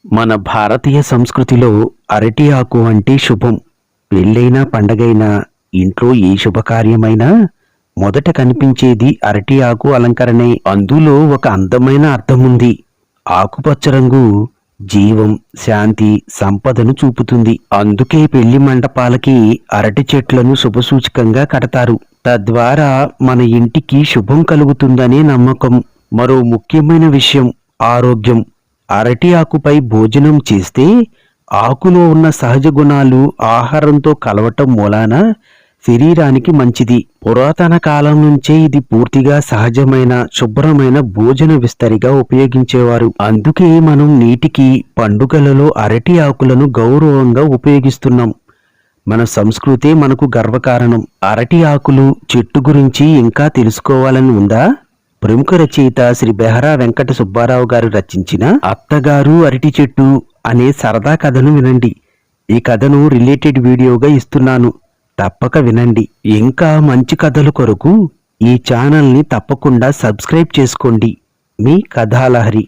మన భారతీయ సంస్కృతిలో అరటి ఆకు అంటే శుభం. పెళ్ళైనా పండగైనా ఇంట్లో ఏ శుభకార్యమైనా మొదట కనిపించేది అరటి ఆకు అలంకరణే. అందులో ఒక అందమైన అర్థముంది. ఆకుపచ్చ రంగు జీవం, శాంతి, సంపదను చూపుతుంది. అందుకే పెళ్లి మండపాలకి అరటి చెట్లను శుభసూచకంగా కడతారు. తద్వారా మన ఇంటికి శుభం కలుగుతుందనే నమ్మకం. మరో ముఖ్యమైన విషయం ఆరోగ్యం. అరటి ఆకుపై భోజనం చేస్తే ఆకులో ఉన్న సహజ గుణాలు ఆహారంతో కలవటం మూలాన శరీరానికి మంచిది. పురాతన కాలం నుంచే ఇది పూర్తిగా సహజమైన శుభ్రమైన భోజన విస్తరిగా ఉపయోగించేవారు. అందుకే మనం నీటికి పండుగలలో అరటి ఆకులను గౌరవంగా ఉపయోగిస్తున్నాం. మన సంస్కృతే మనకు గర్వకారణం. అరటి ఆకులు చెట్టు గురించి ఇంకా తెలుసుకోవాలని ఉందా? ప్రముఖ రచయిత శ్రీ బెహరా వెంకట సుబ్బారావు గారు రచించిన అత్తగారు అరటి చెట్టు అనే సరదా కథను వినండి. ఈ కథను రిలేటెడ్ వీడియోగా ఇస్తున్నాను, తప్పక వినండి. ఇంకా మంచి కథల కొరకు ఈ ఛానల్ని తప్పకుండా సబ్స్క్రైబ్ చేసుకోండి. మీ కథాలహరి.